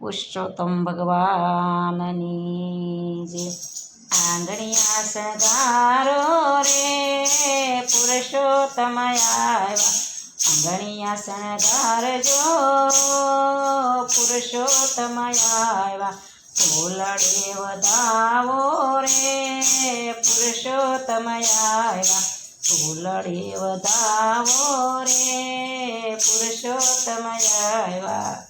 પુરુષોત્તમ ભગવાનની જય. આંગણિયા શણગારો રે પુરુષોત્તમ આવ્યા. આંગણિયા શણગારજો પુરુષોત્તમ આવ્યા. ફૂલડે વધાવો રે પુરુષોત્તમ આવ્યા. ફૂલડે વધાવો રે પુરુષોત્તમ આવ્યા.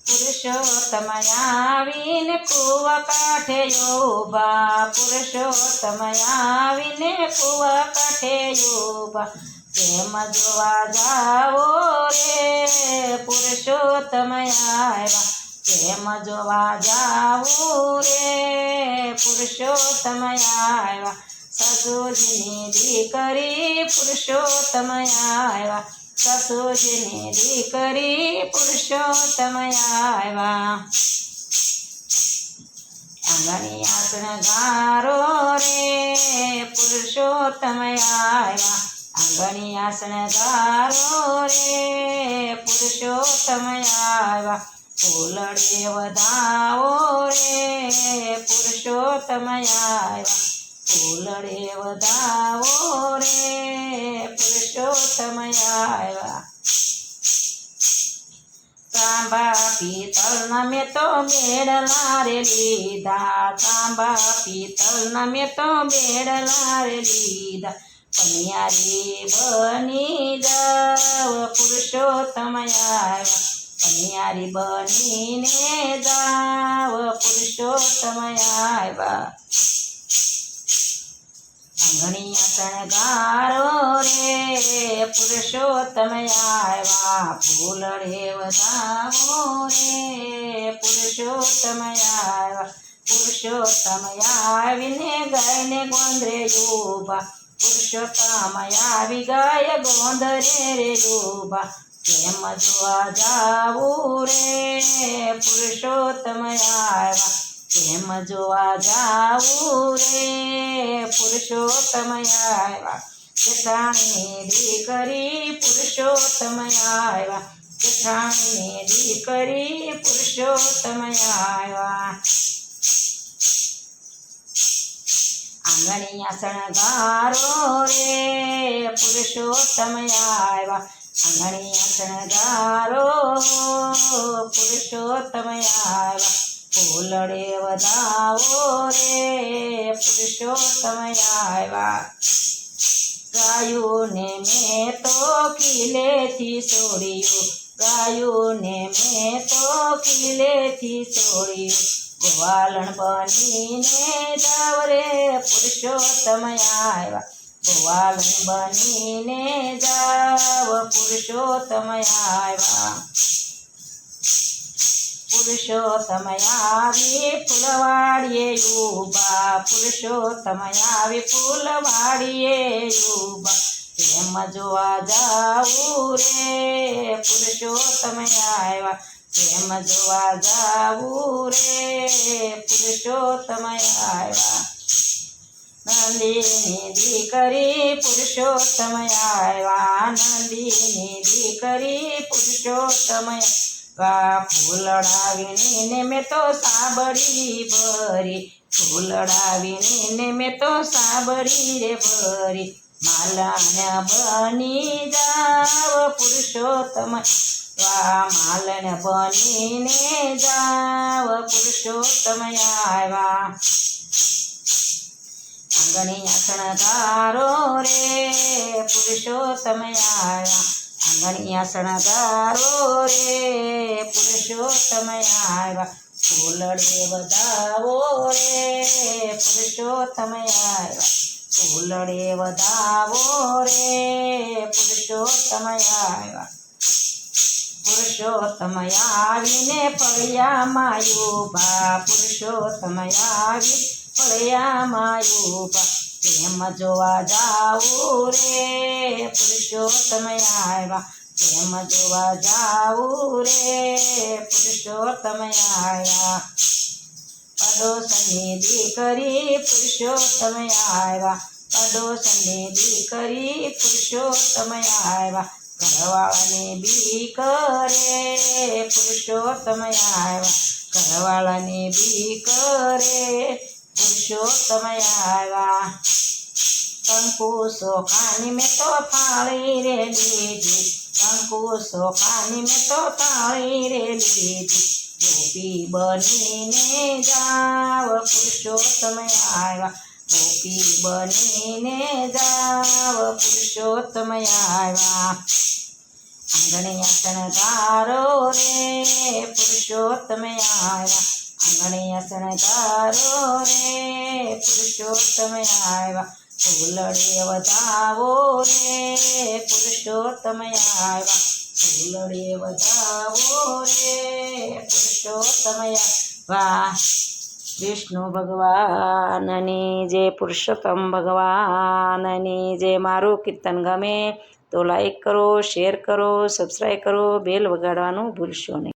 પુરુષોત્તમ આવીને કુવા કાંઠે ઊભા. પુરુષોત્તમ આવીને કુવા કાંઠે ઊભા. પ્રેમ જોવા જાવો રે પુરુષોત્તમ આવ્યા. પ્રેમ જોવા જાવું રે પુરુષોત્તમ આવ્યા. સસુજીની દીકરી પુરુષોત્તમ આવ્યા. સસુજીની દીકરી પુરુષોત્તમ આવ્યા. આંગણિયા શણગારો રે પુરુષોત્તમ આવ્યા. આંગણિયા શણગારો રે પુરુષોત્તમ આવ્યા. ફૂલડે વધાવો રે પુરુષોત્તમ આવ્યા. ફૂલડે વધાવો રે પુરુષોત્તમ આવ્યા. તાંબા પિત્તળના મેં તો બેડલા રે લીધા. તાંબા પિત્તળના મેં તો બેડલા રે લીધા. પનિયારી બની જાવ પુરુષોત્તમ આવ્યા. પનિયારી બનીને જાવ પુરુષોત્તમ આવ્યા. આંગણિયા શણગારો રે પુરુષોત્તમ આવ્યા. ફૂલડે વધાવો રે પુરુષોત્તમ આવ્યા. પુરુષોત્તમ આવીને ગાયને ગોંદરે ઊભા. પુરુષોત્તમ આવી ગાય ગોંદરે રે ઊભા. પ્રેમ જોવા જાવું રે પુરુષોત્તમ આવ્યા. પ્રેમ જોવા જાવું રે પુરુષોત્તમ આવ્યા. જેઠાણીની દીકરી પુરુષોત્તમ આવ્યા. જેઠાણીની દીકરી પુરુષોત્તમ આવ્યા. આંગણિયા શણગારો રે પુરુષોત્તમ આવ્યા. આંગણિયા શણગારો પુરુષોત્તમ આવ્યા. ફૂલડે વધાવો રે પુરુષોત્તમ આવ્યા. ગાયોને મેં તો કિલેથી છોડ્યું. ગાયોને મેં તો કિલેથી છોડ્યું. ગોવાલણ બનીને જાવ રે પુરુષોત્તમ આવ્યા. ગોવાલણ બનીને જાવ પુરુષોત્તમ આવ્યા. પુરુષોત્તમ આવી ફૂલવાડીએ ઊભા. પુરુષોત્તમ આવી ફૂલવાડીએ ઊભા. પ્રેમ જોવા જાવું રે પુરુષોત્તમ આવ્યા. પ્રેમ જોવા જાવું રે પુરુષોત્તમ આવ્યા. નંદીની દીકરી પુરુષોત્તમ આવ્યા. નંદીની દીકરી પુરુષોત્તમ આવ્યા. ફૂલડાવીને મેં તો સાબડી ભરી. ફૂલડાવીને મેં તો સાબડી રે ભરી. માલણ બની જાવ પુરુષોત્તમ. માલણ બનીને જાવ પુરુષોત્તમ આવ્યા. આંગણિયા શણગારો રે પુરુષોત્તમ આવ્યા. આંગણિયા શણગારો રે પુરુષોત્તમ આવ્યા. ફૂલડે વધાવો રે પુરુષોત્તમ આવ્યા. ફૂલડે વધાવો રે પુરુષોત્તમ આવ્યા. પુરુષોત્તમ આવીને ફળિયામાં ઊભા. પુરુષોત્તમ આવી ફળિયામાં ઊભા. પ્રેમ જોવા જાવું રે પુરુષોત્તમ આવ્યા. પ્રેમ જોવા જાવું રે પુરુષોત્તમ આવ્યા. પડોશની દીકરી પુરુષોત્તમ આવ્યા. પડોશની દીકરી પુરુષોત્તમ આવ્યા. ઘરવાળાને બીક રે પુરુષોત્તમ આવ્યા ઘરવાળાને બીક રે પુરુષોત્તમ આવ્યા કંકુ સોખાની મેં તો થાળી રે લીધી કંકુ સોખાની મેં તો થાળી રે લીધી ગોપી બનીને જાવ પુરુષોત્તમ આવ્યા ગોપી બનીને જાવ પુરુષોત્તમ આવ્યા આંગણિયા શણગારો રે પુરુષોત્તમ આવ્યા આંગણિયા શણગારો રે પુરુષોત્તમ આવ્યા ફૂલડીએ વધાવો રે પુરુષોત્તમ આવ્યા ફૂલડીએ વધાવો રે પુરુષોત્તમ આવ્યા વિષ્ણુ ભગવાનની જય પુરુષોત્તમ ભગવાનની જય મારું કીર્તન ગમે તો લાઈક કરો શેર કરો સબસ્ક્રાઈબ કરો બેલ વગાડવાનું ભૂલશો નહીં